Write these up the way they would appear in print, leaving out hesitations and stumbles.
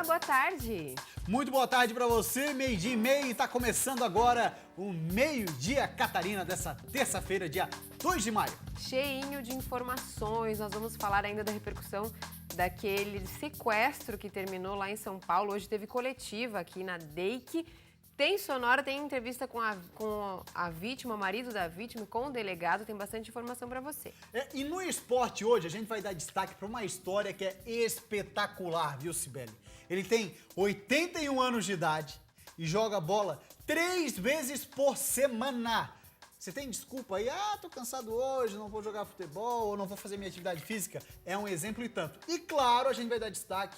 Olá, boa tarde. Muito boa tarde para você, meio-dia e meio, e está começando agora o Meio-Dia Catarina dessa terça-feira, dia 2 de maio. Cheinho de informações, nós vamos falar ainda da repercussão daquele sequestro que terminou lá em São Paulo. Hoje teve coletiva aqui na DEIC. Tem sonora, tem entrevista com a vítima, o marido da vítima, com o delegado, tem bastante informação para você. E no esporte hoje a gente vai dar destaque para uma história que é espetacular, viu, Cibele? Ele tem 81 anos de idade e joga bola 3 vezes por semana. Você tem desculpa aí? Tô cansado hoje, não vou jogar futebol, ou não vou fazer minha atividade física. É um exemplo e tanto. E claro, a gente vai dar destaque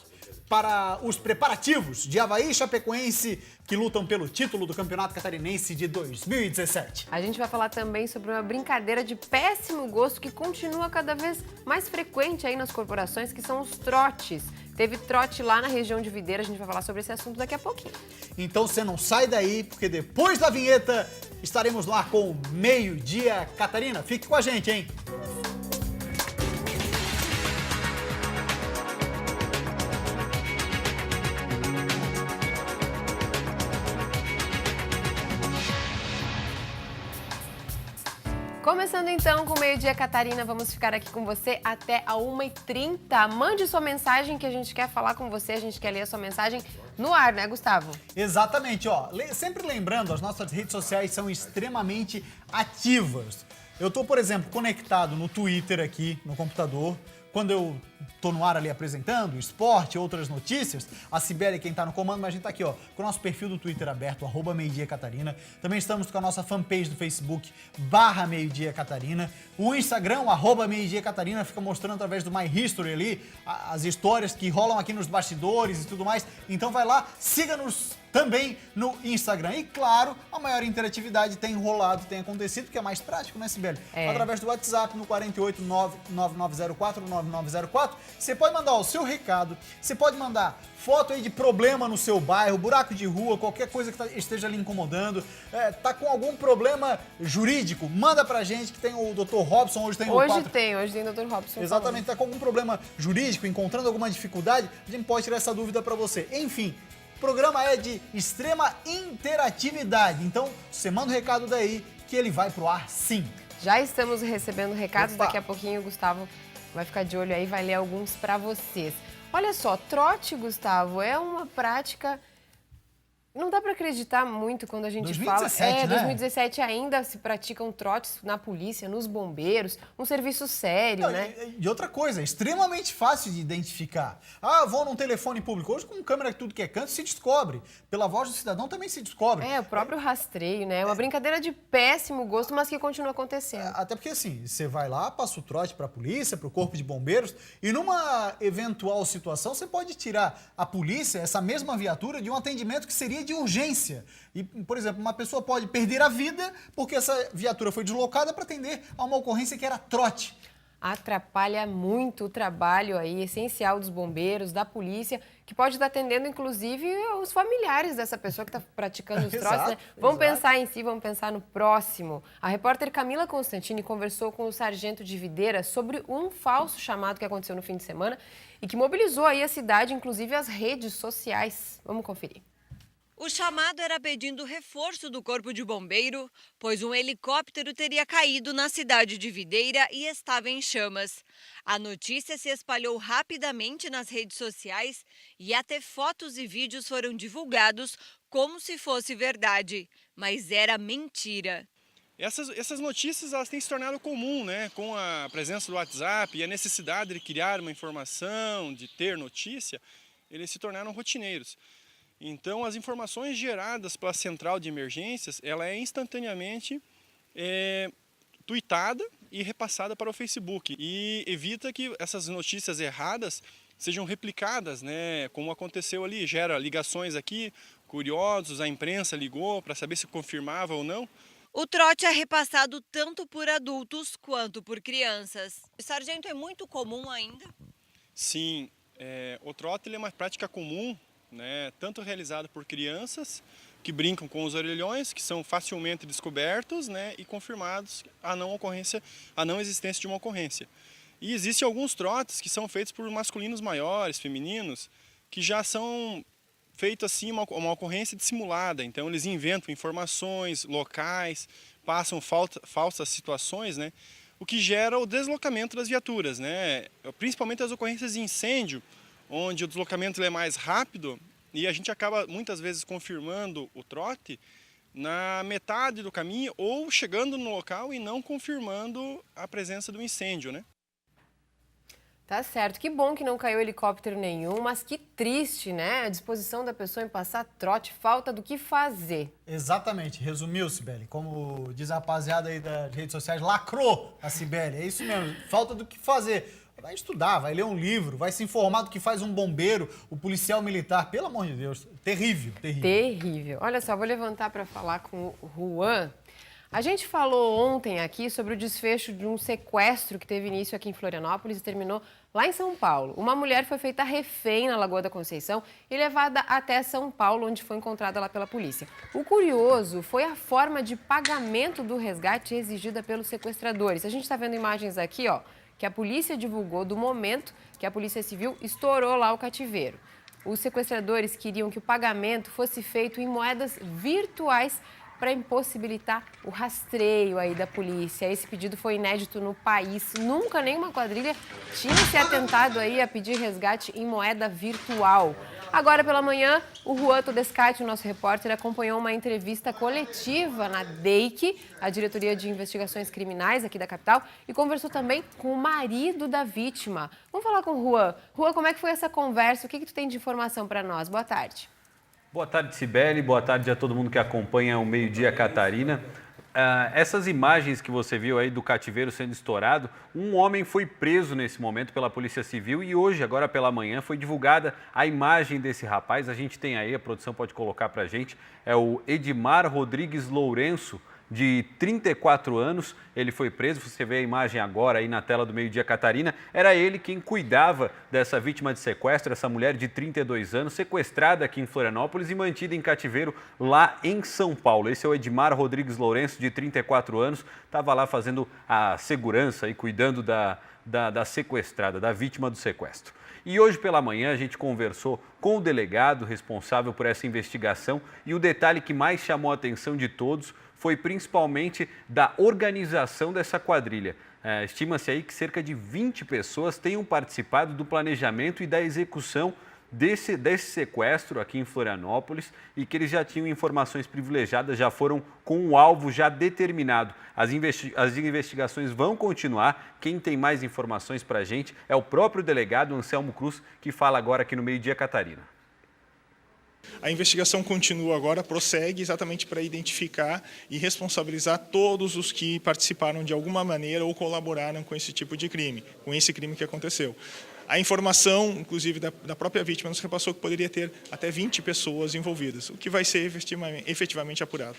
para os preparativos de Avaí e Chapecoense que lutam pelo título do Campeonato Catarinense de 2017. A gente vai falar também sobre uma brincadeira de péssimo gosto que continua cada vez mais frequente aí nas corporações, que são os trotes. Teve trote lá na região de Videira, a gente vai falar sobre esse assunto daqui a pouquinho. Então você não sai daí, porque depois da vinheta estaremos lá com o Meio-Dia Catarina. Fique com a gente, hein? Começando então com o Meio-Dia Catarina, vamos ficar aqui com você até a 1h30. Mande sua mensagem que a gente quer falar com você, a gente quer ler a sua mensagem no ar, né, Gustavo? Exatamente, sempre lembrando, as nossas redes sociais são extremamente ativas. Eu tô, por exemplo, conectado no Twitter aqui no computador. Quando eu tô no ar ali apresentando esporte, outras notícias, a Cibele é quem tá no comando, mas a gente tá aqui, com o nosso perfil do Twitter aberto, @meio-dia Catarina. Também estamos com a nossa fanpage do Facebook, /meio-dia Catarina. O Instagram, @meio-dia Catarina, fica mostrando através do My History ali as histórias que rolam aqui nos bastidores e tudo mais. Então vai lá, siga-nos também no Instagram. E claro, a maior interatividade tem rolado, tem acontecido, porque é mais prático, né, Cibele? Através do WhatsApp no 489-9904-9904. Você pode mandar o seu recado, você pode mandar foto aí de problema no seu bairro, buraco de rua, qualquer coisa que esteja ali incomodando. Tá com algum problema jurídico, manda pra gente, que tem o Dr. Robson, hoje tem o Hoje tem o Dr. Robson. Exatamente, tá com algum problema jurídico, encontrando alguma dificuldade, a gente pode tirar essa dúvida pra você. Enfim, o programa é de extrema interatividade, então você manda o recado daí que ele vai pro ar sim. Já estamos recebendo recados, Opa. Daqui a pouquinho o Gustavo vai ficar de olho aí, vai ler alguns para vocês. Olha só, trote, Gustavo, é uma prática... Não dá para acreditar muito quando a gente 2017, fala... né? 2017 ainda se praticam trotes na polícia, nos bombeiros, um serviço sério, né? E outra coisa, extremamente fácil de identificar. Vou num telefone público. Hoje, com câmera de tudo que é canto, se descobre. Pela voz do cidadão também se descobre. O próprio rastreio, né? É uma brincadeira de péssimo gosto, mas que continua acontecendo. Até porque, assim, você vai lá, passa o trote pra polícia, pro corpo de bombeiros, e numa eventual situação, você pode tirar a polícia, essa mesma viatura, de um atendimento que seria de urgência. E, por exemplo, uma pessoa pode perder a vida porque essa viatura foi deslocada para atender a uma ocorrência que era trote. Atrapalha muito o trabalho aí essencial dos bombeiros, da polícia, que pode estar atendendo, inclusive, os familiares dessa pessoa que está praticando os trotes, né? Vamos pensar em si, vamos pensar no próximo. A repórter Camila Constantini conversou com o sargento de Videira sobre um falso chamado que aconteceu no fim de semana e que mobilizou aí a cidade, inclusive as redes sociais. Vamos conferir. O chamado era pedindo reforço do corpo de bombeiro, pois um helicóptero teria caído na cidade de Videira e estava em chamas. A notícia se espalhou rapidamente nas redes sociais e até fotos e vídeos foram divulgados como se fosse verdade, mas era mentira. Essas notícias elas têm se tornado comum, né? Com a presença do WhatsApp e a necessidade de criar uma informação, de ter notícia, eles se tornaram rotineiros. Então, as informações geradas pela central de emergências, ela é instantaneamente tuitada e repassada para o Facebook. E evita que essas notícias erradas sejam replicadas, né? Como aconteceu ali, gera ligações aqui, curiosos, a imprensa ligou para saber se confirmava ou não. O trote é repassado tanto por adultos quanto por crianças. Sargento, é muito comum ainda? Sim, o trote ele é uma prática comum, né, tanto realizado por crianças que brincam com os orelhões, que são facilmente descobertos, né, e confirmados a não existência de uma ocorrência. E existem alguns trotes que são feitos por masculinos maiores, femininos, que já são feitos assim uma ocorrência dissimulada. Então eles inventam informações, locais, passam falsas situações, né? O que gera o deslocamento das viaturas, né? Principalmente as ocorrências de incêndio, onde o deslocamento é mais rápido e a gente acaba muitas vezes confirmando o trote na metade do caminho ou chegando no local e não confirmando a presença do incêndio, né? Tá certo. Que bom que não caiu helicóptero nenhum, mas que triste, né? A disposição da pessoa em passar trote, falta do que fazer. Exatamente. Resumiu, Cibele. Como diz a rapaziada aí das redes sociais, lacrou a Cibele. É isso mesmo. Falta do que fazer. Vai estudar, vai ler um livro, vai se informar do que faz um bombeiro, o policial militar. Pelo amor de Deus. Terrível, terrível. Terrível. Olha só, vou levantar para falar com o Juan. A gente falou ontem aqui sobre o desfecho de um sequestro que teve início aqui em Florianópolis e terminou lá em São Paulo. Uma mulher foi feita refém na Lagoa da Conceição e levada até São Paulo, onde foi encontrada lá pela polícia. O curioso foi a forma de pagamento do resgate exigida pelos sequestradores. A gente está vendo imagens aqui, ó, que a polícia divulgou do momento que a Polícia Civil estourou lá o cativeiro. Os sequestradores queriam que o pagamento fosse feito em moedas virtuais para impossibilitar o rastreio aí da polícia. Esse pedido foi inédito no país. Nunca nenhuma quadrilha tinha se atentado aí a pedir resgate em moeda virtual. Agora pela manhã, o Juan Todescati, o nosso repórter, acompanhou uma entrevista coletiva na DEIC, a Diretoria de Investigações Criminais aqui da capital, e conversou também com o marido da vítima. Vamos falar com o Juan. Juan, como é que foi essa conversa? O que tu tem de informação para nós? Boa tarde. Boa tarde, Cibele. Boa tarde a todo mundo que acompanha o Meio-Dia Catarina. Essas imagens que você viu aí do cativeiro sendo estourado, um homem foi preso nesse momento pela Polícia Civil e hoje, agora pela manhã, foi divulgada a imagem desse rapaz. A gente tem aí, a produção pode colocar pra gente, é o Edmar Rodrigues Lourenço, de 34 anos, ele foi preso, você vê a imagem agora aí na tela do Meio-Dia Catarina, era ele quem cuidava dessa vítima de sequestro, essa mulher de 32 anos, sequestrada aqui em Florianópolis e mantida em cativeiro lá em São Paulo. Esse é o Edmar Rodrigues Lourenço, de 34 anos, estava lá fazendo a segurança e cuidando da sequestrada, da vítima do sequestro. E hoje pela manhã a gente conversou com o delegado responsável por essa investigação e o detalhe que mais chamou a atenção de todos foi principalmente da organização dessa quadrilha. Estima-se aí que cerca de 20 pessoas tenham participado do planejamento e da execução desse sequestro aqui em Florianópolis e que eles já tinham informações privilegiadas, já foram com o alvo já determinado. As investigações vão continuar. Quem tem mais informações para a gente é o próprio delegado Anselmo Cruz, que fala agora aqui no Meio-Dia Catarina. A investigação continua agora, prossegue exatamente para identificar e responsabilizar todos os que participaram de alguma maneira ou colaboraram com esse tipo de crime, com esse crime que aconteceu. A informação, inclusive, da própria vítima nos repassou que poderia ter até 20 pessoas envolvidas, o que vai ser efetivamente apurado.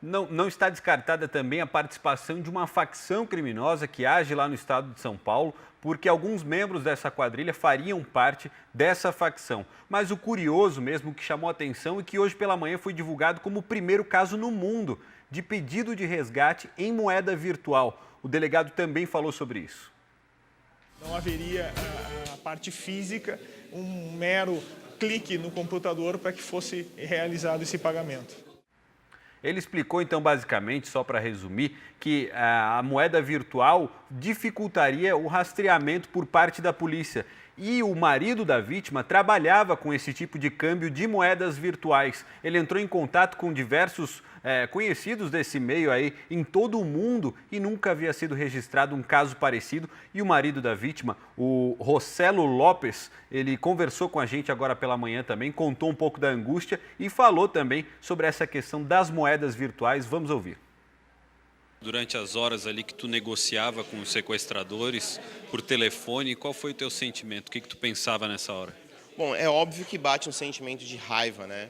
Não está descartada também a participação de uma facção criminosa que age lá no estado de São Paulo, porque alguns membros dessa quadrilha fariam parte dessa facção. Mas o curioso mesmo que chamou a atenção e que hoje pela manhã foi divulgado como o primeiro caso no mundo de pedido de resgate em moeda virtual. O delegado também falou sobre isso. Não haveria a parte física, um mero clique no computador para que fosse realizado esse pagamento. Ele explicou então basicamente, só para resumir, que a moeda virtual dificultaria o rastreamento por parte da polícia. E o marido da vítima trabalhava com esse tipo de câmbio de moedas virtuais. Ele entrou em contato com diversos conhecidos desse meio aí em todo o mundo e nunca havia sido registrado um caso parecido. E o marido da vítima, o Rossello Lopes, ele conversou com a gente agora pela manhã também, contou um pouco da angústia e falou também sobre essa questão das moedas virtuais. Vamos ouvir. Durante as horas ali que tu negociava com os sequestradores por telefone, qual foi o teu sentimento? O que tu pensava nessa hora? Bom, é óbvio que bate um sentimento de raiva, né?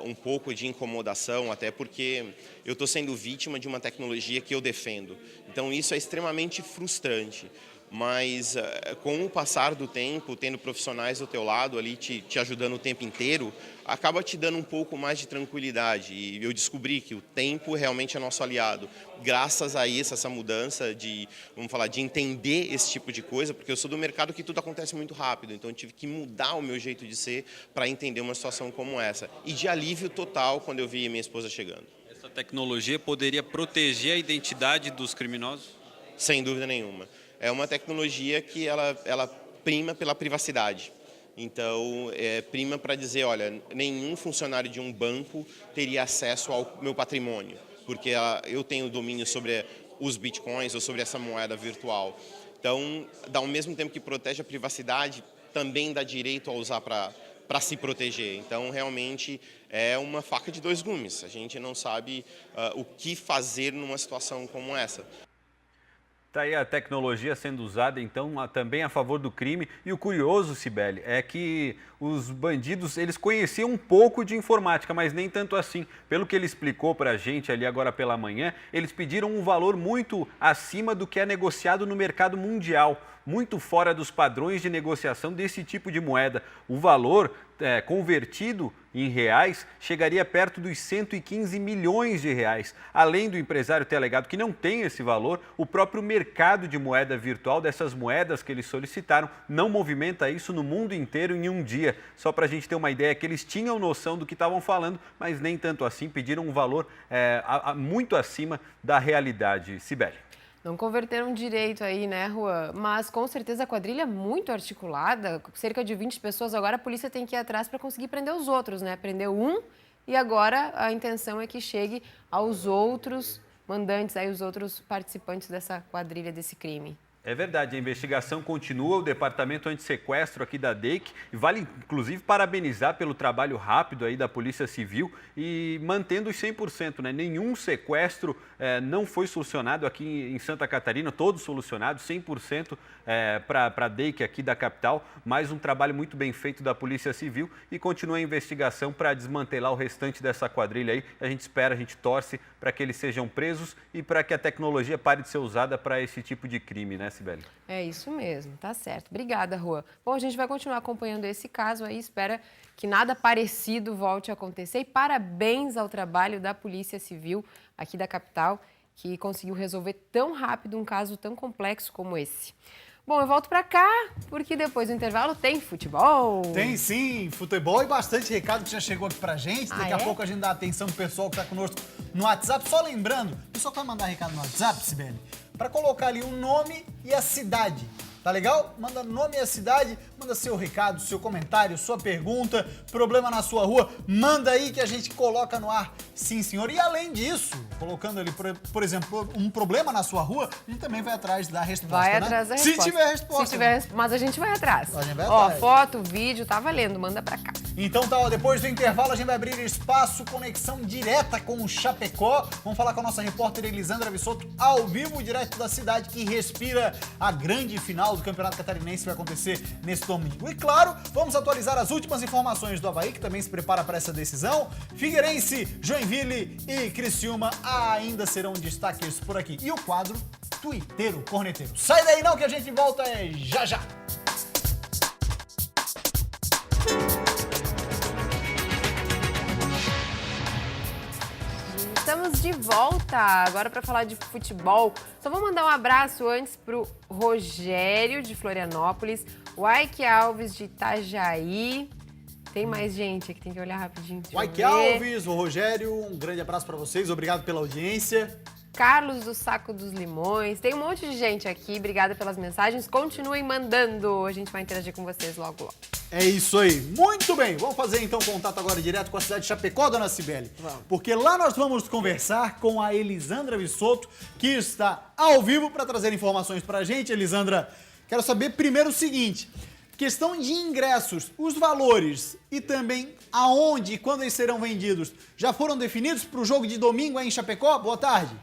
Um pouco de incomodação, até porque eu estou sendo vítima de uma tecnologia que eu defendo. Então isso é extremamente frustrante. mas com o passar do tempo, tendo profissionais do teu lado ali te ajudando o tempo inteiro, acaba te dando um pouco mais de tranquilidade. E eu descobri que o tempo realmente é nosso aliado. Graças a isso, essa mudança de, vamos falar, de entender esse tipo de coisa, porque eu sou do mercado que tudo acontece muito rápido, então eu tive que mudar o meu jeito de ser para entender uma situação como essa. E de alívio total quando eu vi minha esposa chegando. Essa tecnologia poderia proteger a identidade dos criminosos? Sem dúvida nenhuma. É uma tecnologia que ela prima pela privacidade. Então, prima para dizer, olha, nenhum funcionário de um banco teria acesso ao meu patrimônio, porque eu tenho domínio sobre os bitcoins ou sobre essa moeda virtual. Então, ao mesmo tempo que protege a privacidade, também dá direito a usar para se proteger. Então, realmente, é uma faca de dois gumes. A gente não sabe o que fazer numa situação como essa. Está aí a tecnologia sendo usada, então, também a favor do crime. E o curioso, Cibele, é que os bandidos, eles conheciam um pouco de informática, mas nem tanto assim. Pelo que ele explicou para a gente ali agora pela manhã, eles pediram um valor muito acima do que é negociado no mercado mundial, muito fora dos padrões de negociação desse tipo de moeda. O valor convertido em reais chegaria perto dos 115 milhões de reais. Além do empresário ter alegado que não tem esse valor, o próprio mercado de moeda virtual, dessas moedas que eles solicitaram, não movimenta isso no mundo inteiro em um dia. Só para a gente ter uma ideia que eles tinham noção do que estavam falando, mas nem tanto assim, pediram um valor muito acima da realidade. Cibele. Não converteram direito aí, né, Juan? Mas com certeza a quadrilha é muito articulada, cerca de 20 pessoas. Agora a polícia tem que ir atrás para conseguir prender os outros, né? Prendeu um e agora a intenção é que chegue aos outros mandantes, aí, os outros participantes dessa quadrilha, desse crime. É verdade, a investigação continua, o Departamento Antissequestro aqui da DEIC, e vale inclusive parabenizar pelo trabalho rápido aí da Polícia Civil e mantendo os 100%, né? Nenhum sequestro não foi solucionado aqui em Santa Catarina, todos solucionados, 100% para a DEIC aqui da capital, mais um trabalho muito bem feito da Polícia Civil e continua a investigação para desmantelar o restante dessa quadrilha aí. A gente espera, a gente torce para que eles sejam presos e para que a tecnologia pare de ser usada para esse tipo de crime, né, Cibele? É isso mesmo, tá certo. Obrigada, Juan. Bom, a gente vai continuar acompanhando esse caso aí, espera que nada parecido volte a acontecer. E parabéns ao trabalho da Polícia Civil aqui da capital, que conseguiu resolver tão rápido um caso tão complexo como esse. Bom, eu volto para cá, porque depois do intervalo tem futebol. Tem sim, futebol e bastante recado que já chegou aqui pra gente. Daqui a pouco a gente dá atenção pro pessoal que tá conosco no WhatsApp. Só lembrando, o pessoal que vai mandar recado no WhatsApp, Cibele, para colocar ali o nome e a cidade. Tá legal? Manda nome e a cidade, manda seu recado, seu comentário, sua pergunta, problema na sua rua, manda aí que a gente coloca no ar, sim senhor. E além disso, colocando ali, por exemplo, um problema na sua rua, a gente também vai atrás da resposta, vai né? atrás da resposta. Se tiver resposta. Se tiver, mas a gente vai atrás. A gente vai Ó, atrás. foto, vídeo, tá valendo, manda pra cá. Então tá, ó, depois do intervalo a gente vai abrir espaço, conexão direta com o Chapecó. Vamos falar com a nossa repórter Elisandra Vissoto, ao vivo, direto da cidade que respira a grande final do Campeonato Catarinense, que vai acontecer nesse domingo. E claro, vamos atualizar as últimas informações do Avaí, que também se prepara para essa decisão. Figueirense, Joinville e Criciúma ainda serão destaques por aqui. E o quadro Tuiteiro Corneteiro. Sai daí não que a gente volta já já. Estamos de volta agora para falar de futebol. Só vou mandar um abraço antes pro Rogério de Florianópolis, o Ike Alves de Itajaí. Tem mais gente aqui, tem que olhar rapidinho. O Ike Alves, o Rogério, um grande abraço para vocês, obrigado pela audiência. Carlos do Saco dos Limões, tem um monte de gente aqui, obrigada pelas mensagens, continuem mandando, a gente vai interagir com vocês logo logo. É isso aí, muito bem, vamos fazer então contato agora direto com a cidade de Chapecó, dona Cibele. Vamos. Porque lá nós vamos conversar com a Elisandra Vissoto, que está ao vivo para trazer informações pra gente. Elisandra, quero saber primeiro o seguinte, questão de ingressos, os valores e também aonde e quando eles serão vendidos, já foram definidos para o jogo de domingo aí em Chapecó? Boa tarde.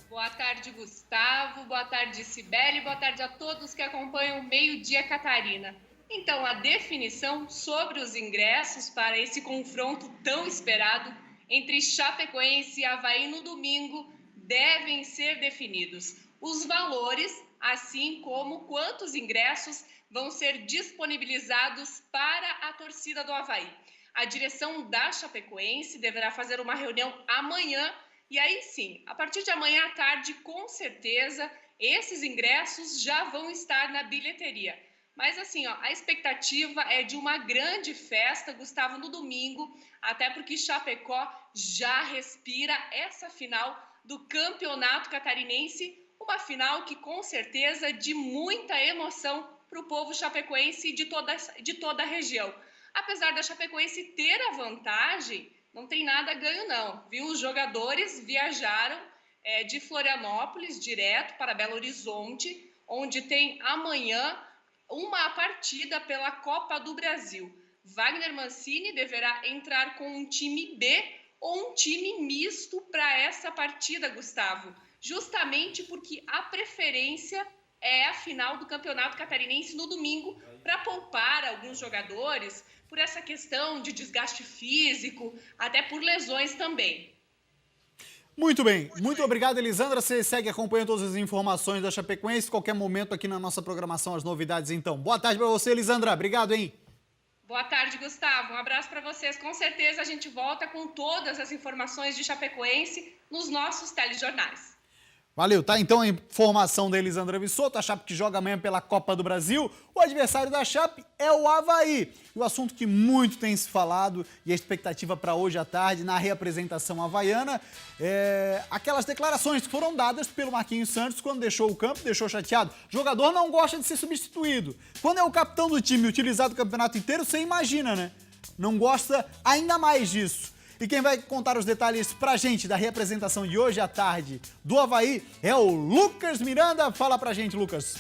Boa tarde, Gustavo. Boa tarde, Cibele. Boa tarde a todos que acompanham o Meio-Dia Catarina. Então, a definição sobre os ingressos para esse confronto tão esperado entre Chapecoense e Avaí no domingo devem ser definidos. Os valores assim como quantos ingressos vão ser disponibilizados para a torcida do Avaí. A direção da Chapecoense deverá fazer uma reunião amanhã e aí sim, a partir de amanhã à tarde, com certeza, esses ingressos já vão estar na bilheteria. Mas assim, a expectativa é de uma grande festa, Gustavo, no domingo, até porque Chapecó já respira essa final do Campeonato Catarinense, uma final que com certeza de muita emoção para o povo chapecoense e de toda a região. Apesar da Chapecoense ter a vantagem, não tem nada ganho não, viu? Os jogadores viajaram de Florianópolis direto para Belo Horizonte, onde tem amanhã uma partida pela Copa do Brasil. Wagner Mancini deverá entrar com um time B ou um time misto para essa partida, Gustavo, justamente porque a preferência é a final do Campeonato Catarinense no domingo, para poupar alguns jogadores por essa questão de desgaste físico, até por lesões também. Muito bem, muito obrigado, Elisandra. Você segue acompanhando todas as informações da Chapecoense, qualquer momento aqui na nossa programação, as novidades então. Boa tarde para você, Elisandra. Obrigado, hein? Boa tarde, Gustavo. Um abraço para vocês. Com certeza a gente volta com todas as informações de Chapecoense nos nossos telejornais. Valeu, tá? Então a informação da Elisandra Vissoto, a Chape que joga amanhã pela Copa do Brasil. O adversário da Chape é o Avaí. E o assunto que muito tem se falado e a expectativa para hoje à tarde na reapresentação havaiana é aquelas declarações que foram dadas pelo Marquinhos Santos quando deixou o campo, deixou chateado. O jogador não gosta de ser substituído. Quando é o capitão do time utilizado o campeonato inteiro, você imagina, né? Não gosta ainda mais disso. E quem vai contar os detalhes pra gente da reapresentação de hoje à tarde do Avaí é o Lucas Miranda. Fala pra gente, Lucas.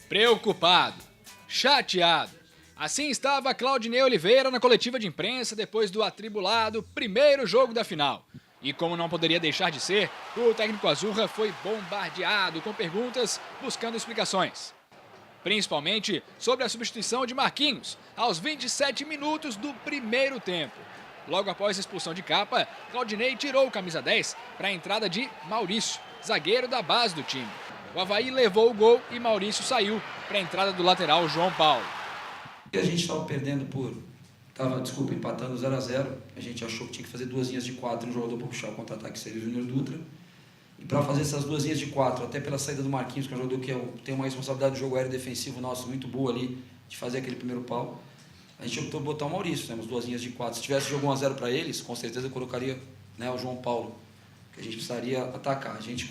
Preocupado, chateado. Assim estava Claudinei Oliveira na coletiva de imprensa depois do atribulado primeiro jogo da final. E como não poderia deixar de ser, o técnico Azurra foi bombardeado com perguntas buscando explicações. Principalmente sobre a substituição de Marquinhos aos 27 minutos do primeiro tempo. Logo após a expulsão de Capa, Claudinei tirou o camisa 10 para a entrada de Maurício, zagueiro da base do time. O Avaí levou o gol e Maurício saiu para a entrada do lateral João Paulo. A gente estava perdendo empatando 0-0. A gente achou que tinha que fazer 2 linhas de 4 no jogador para puxar o contra-ataque, seria o Júnior Dutra. E para fazer essas 2 linhas de 4, até pela saída do Marquinhos, que é um jogador que tem uma responsabilidade do jogo aéreo defensivo nosso muito boa ali, de fazer aquele primeiro pau. A gente optou por botar o Maurício, temos 2 linhas de 4. Se tivesse jogo 1-0 para eles, com certeza eu colocaria, né, o João Paulo, que a gente precisaria atacar. A gente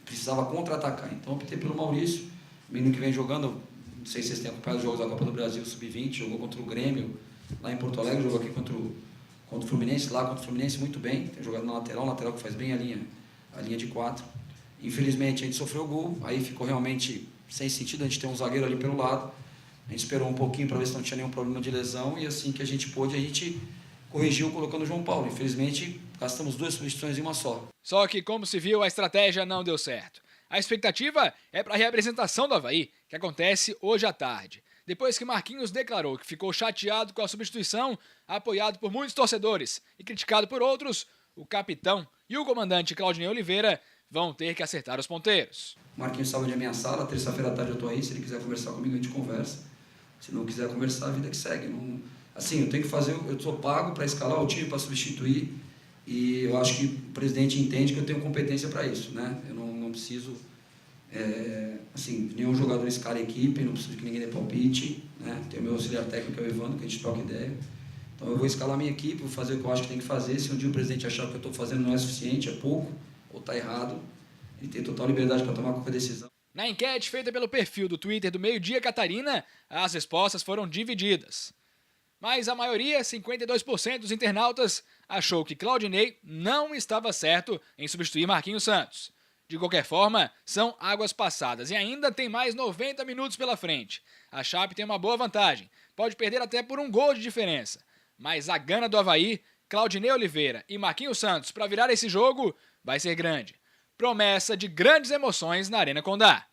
precisava contra-atacar. Então optei pelo Maurício, o menino que vem jogando, não sei se vocês têm acompanhado os jogos da Copa do Brasil Sub-20, jogou contra o Grêmio, lá em Porto Alegre, jogou aqui contra o Fluminense, lá contra o Fluminense muito bem, tem jogado na lateral, lateral que faz bem a linha de 4. Infelizmente a gente sofreu o gol, aí ficou realmente sem sentido, a gente tem um zagueiro ali pelo lado. A gente esperou um pouquinho para ver se não tinha nenhum problema de lesão e assim que a gente pôde, a gente corrigiu colocando o João Paulo. Infelizmente, gastamos 2 substituições em uma só. Só que, como se viu, a estratégia não deu certo. A expectativa é para a reapresentação do Avaí, que acontece hoje à tarde. Depois que Marquinhos declarou que ficou chateado com a substituição, apoiado por muitos torcedores e criticado por outros, o capitão e o comandante Claudinei Oliveira vão ter que acertar os ponteiros. Marquinhos saiu de minha sala, terça-feira à tarde eu estou aí, se ele quiser conversar comigo, a gente conversa. Se não quiser conversar, a vida que segue. Não, assim, eu tenho que fazer, eu sou pago para escalar o time, para substituir, e eu acho que o presidente entende que eu tenho competência para isso, né? Eu não preciso, nenhum jogador escala a equipe, não preciso que ninguém dê palpite, né? Tem o meu auxiliar técnico, que é o Evandro, que a gente troca ideia. Então eu vou escalar a minha equipe, vou fazer o que eu acho que tem que fazer. Se um dia o presidente achar que o que eu estou fazendo não é suficiente, é pouco, ou está errado, ele tem total liberdade para tomar qualquer decisão. Na enquete feita pelo perfil do Twitter do Meio Dia Catarina, as respostas foram divididas. Mas a maioria, 52% dos internautas, achou que Claudinei não estava certo em substituir Marquinhos Santos. De qualquer forma, são águas passadas e ainda tem mais 90 minutos pela frente. A Chape tem uma boa vantagem, pode perder até por um gol de diferença. Mas a gana do Avaí, Claudinei Oliveira e Marquinhos Santos para virar esse jogo vai ser grande. Promessa de grandes emoções na Arena Condá.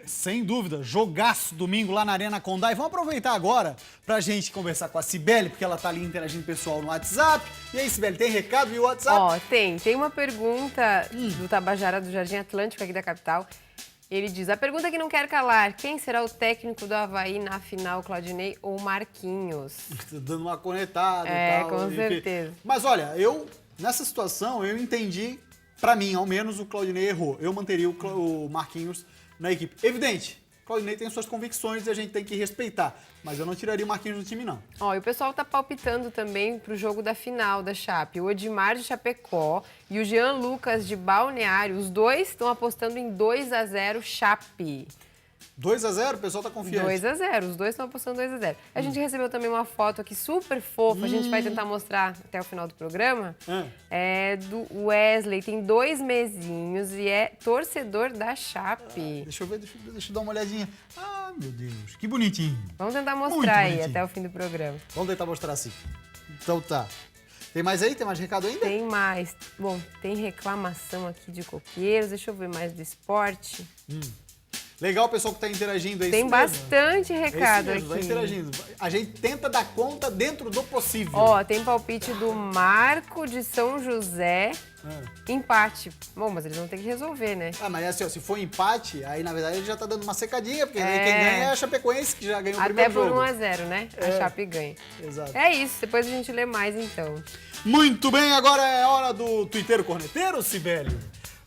Sem dúvida, jogaço domingo lá na Arena Condá. E vamos aproveitar agora pra gente conversar com a Cibele, porque ela tá ali interagindo pessoal no WhatsApp. E aí, Cibele, tem recado e o WhatsApp? Tem uma pergunta do Tabajara, do Jardim Atlântico aqui da capital. Ele diz, a pergunta que não quer calar, quem será o técnico do Avaí na final, Claudinei ou Marquinhos? Dando uma cornetada É, e tal. com enfim. certeza. Mas olha, nessa situação, eu entendi, pra mim, ao menos, o Claudinei errou. Eu manteria o Marquinhos na equipe. Evidente, o Claudinei tem suas convicções e a gente tem que respeitar. Mas eu não tiraria o Marquinhos do time, não. Ó, e o pessoal tá palpitando também pro jogo da final da Chape. O Odimar de Chapecó e o Jean Lucas de Balneário, os dois estão apostando em 2-0 Chape. 2-0, o pessoal tá confiante. 2-0, os dois estão apostando 2-0. A gente recebeu também uma foto aqui super fofa, a gente vai tentar mostrar até o final do programa. É do Wesley, tem 2 mesinhos e é torcedor da Chape. Deixa eu ver, deixa eu dar uma olhadinha. Ah, meu Deus, que bonitinho. Vamos tentar Muito mostrar aí bonitinho. até o fim do programa. Vamos tentar mostrar assim. Então tá. Tem mais aí? Tem mais recado ainda? Tem mais. Bom, tem reclamação aqui de coqueiros. Deixa eu ver mais do esporte. Legal o pessoal que tá interagindo aí. Tem bastante recado mesmo, vai aqui. interagindo. A gente tenta dar conta dentro do possível. Ó, tem palpite do Marco de São José. Empate. Bom, mas eles vão ter que resolver, né? Ah, mas assim, ó, se for empate, aí na verdade ele já tá dando uma secadinha, porque quem ganha é a Chapecoense, que já ganhou o Até primeiro por jogo. 1-0, né? A Chape ganha. Exato. É isso, depois a gente lê mais então. Muito bem, agora é hora do Twitteiro Corneteiro, Cibele.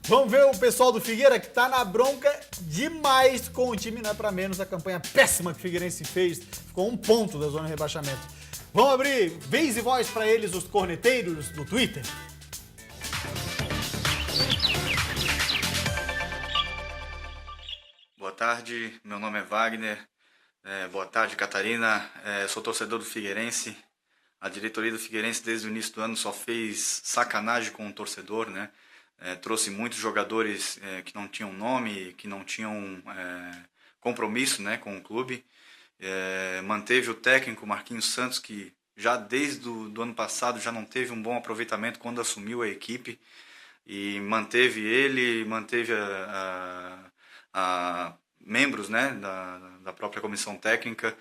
Vamos ver o pessoal do Figueira que tá na bronca demais com o time, não é pra menos a campanha péssima que o Figueirense fez. Ficou 1 ponto da zona de rebaixamento. Vamos abrir vez e voz pra eles, os corneteiros do Twitter. Boa tarde, meu nome é Wagner. Boa tarde, Catarina. Sou torcedor do Figueirense. A diretoria do Figueirense desde o início do ano só fez sacanagem com o torcedor, né? Trouxe muitos jogadores que não tinham nome, que não tinham compromisso, né, com o clube. Manteve o técnico Marquinhos Santos, que já desde do ano passado já não teve um bom aproveitamento quando assumiu a equipe. E manteve ele, manteve a membros, né, da própria comissão técnica,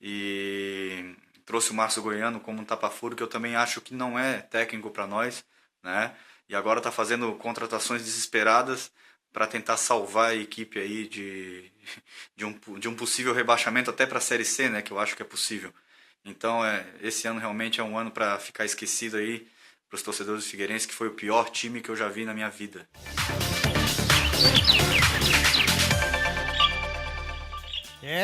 e trouxe o Márcio Goiano como um tapa-furo, que eu também acho que não é técnico para nós, né? E agora está fazendo contratações desesperadas para tentar salvar a equipe aí de um possível rebaixamento até para a Série C, né, que eu acho que é possível. Então, esse ano realmente é um ano para ficar esquecido aí para os torcedores do Figueirense, que foi o pior time que eu já vi na minha vida.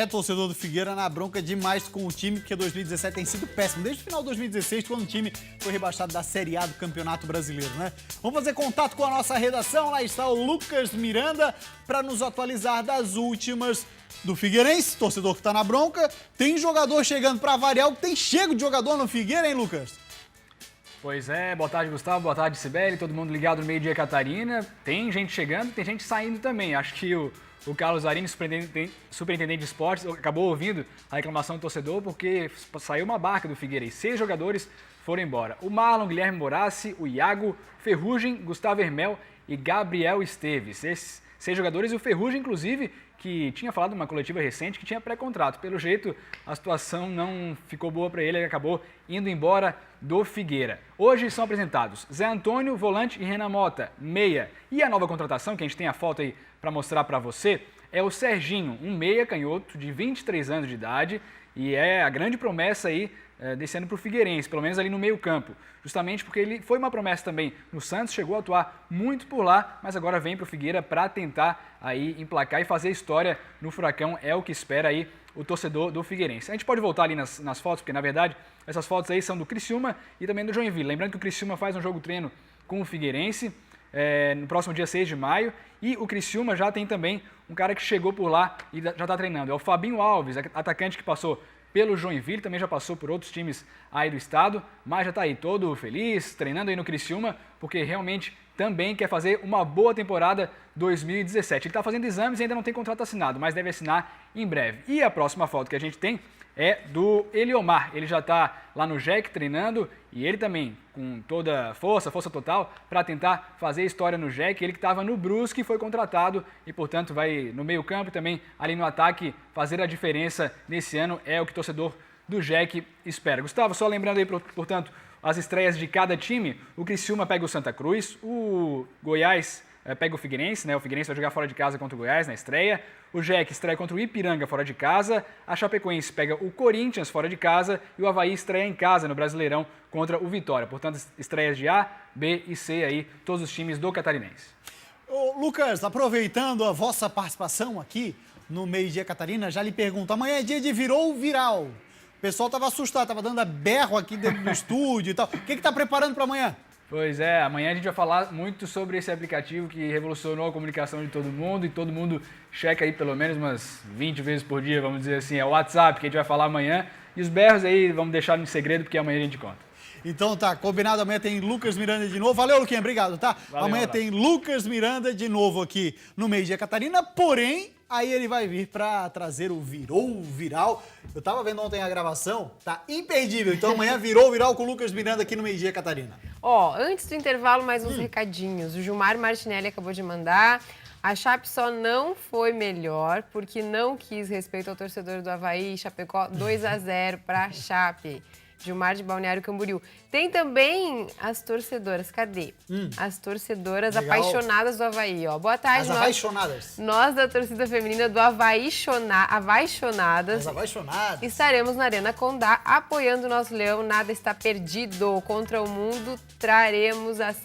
Torcedor do Figueira na bronca demais com o time, porque 2017 tem sido péssimo. Desde o final de 2016, quando o time foi rebaixado da Série A do Campeonato Brasileiro, né? Vamos fazer contato com a nossa redação. Lá está o Lucas Miranda para nos atualizar das últimas do Figueirense. Torcedor que tá na bronca. Tem jogador chegando para variar. Tem chego de jogador no Figueira, hein, Lucas? Pois é, boa tarde, Gustavo, boa tarde, Cibele, todo mundo ligado no meio-dia, Catarina. Tem gente chegando, tem gente saindo também. Acho que o Carlos Arini, superintendente de esportes, acabou ouvindo a reclamação do torcedor porque saiu uma barca do Figueirense. 6 jogadores foram embora. O Marlon, Guilherme Morassi, o Iago, Ferrugem, Gustavo Hermel e Gabriel Esteves. Esses 6 jogadores, e o Ferrugem, inclusive, que tinha falado numa coletiva recente que tinha pré-contrato. Pelo jeito, a situação não ficou boa para ele, ele acabou indo embora do Figueira. Hoje são apresentados Zé Antônio, volante, e Renan Mota, meia. E a nova contratação, que a gente tem a foto aí para mostrar para você, é o Serginho, um meia canhoto de 23 anos de idade, e é a grande promessa aí desse ano para o Figueirense, pelo menos ali no meio campo, justamente porque ele foi uma promessa também no Santos, chegou a atuar muito por lá, mas agora vem para o Figueira para tentar aí emplacar e fazer história no Furacão, é o que espera aí o torcedor do Figueirense. A gente pode voltar ali nas fotos, porque na verdade essas fotos aí são do Criciúma e também do Joinville, lembrando que o Criciúma faz um jogo treino com o Figueirense no próximo dia 6 de maio, e o Criciúma já tem também um cara que chegou por lá e já está treinando, é o Fabinho Alves, atacante que passou pelo Joinville, também já passou por outros times aí do estado, mas já está aí todo feliz, treinando aí no Criciúma, porque realmente também quer fazer uma boa temporada 2017. Ele está fazendo exames e ainda não tem contrato assinado, mas deve assinar em breve. E a próxima foto que a gente tem é do Eliomar. Ele já está lá no JEC treinando e ele também com toda força total, para tentar fazer história no JEC. Ele que estava no Brusque foi contratado e, portanto, vai no meio campo e também ali no ataque fazer a diferença nesse ano. É o que o torcedor do JEC espera. Gustavo, só lembrando aí, portanto, as estreias de cada time. O Criciúma pega o Santa Cruz, o Goiás pega o Figueirense, né? O Figueirense vai jogar fora de casa contra o Goiás na estreia. O Jack estreia contra o Ipiranga fora de casa. A Chapecoense pega o Corinthians fora de casa. E o Avaí estreia em casa no Brasileirão contra o Vitória. Portanto, estreias de A, B e C aí, todos os times do Catarinense. Ô, Lucas, aproveitando a vossa participação aqui no Meio Dia Catarina, já lhe pergunto, amanhã é dia de virou viral. O pessoal estava assustado, estava dando berro aqui dentro do estúdio e tal. O que está preparando para amanhã? Pois é, amanhã a gente vai falar muito sobre esse aplicativo que revolucionou a comunicação de todo mundo e todo mundo checa aí pelo menos umas 20 vezes por dia, vamos dizer assim, é o WhatsApp que a gente vai falar amanhã. E os berros aí vamos deixar no segredo porque amanhã a gente conta. Então tá, combinado, amanhã tem Lucas Miranda de novo. Valeu, Luquinha, obrigado, tá? Valeu, amanhã tem Lucas Miranda de novo aqui no Meio Dia Catarina, porém, aí ele vai vir pra trazer o Virou Viral. Eu tava vendo ontem a gravação, tá imperdível. Então amanhã Virou Viral com o Lucas Miranda aqui no Meio Dia Catarina. Ó, antes do intervalo, mais uns recadinhos. O Gilmar Martinelli acabou de mandar. A Chape só não foi melhor porque não quis respeito ao torcedor do Avaí. Chapecó 2-0 pra Chape. Gilmar de Balneário Camboriú. Tem também as torcedoras, cadê? As torcedoras Legal. apaixonadas do Avaí, ó. Boa tarde, As apaixonadas. Nós da torcida feminina do Avaixonadas. As apaixonadas. Estaremos na Arena Condá apoiando o nosso leão. Nada está perdido. Contra o mundo, traremos a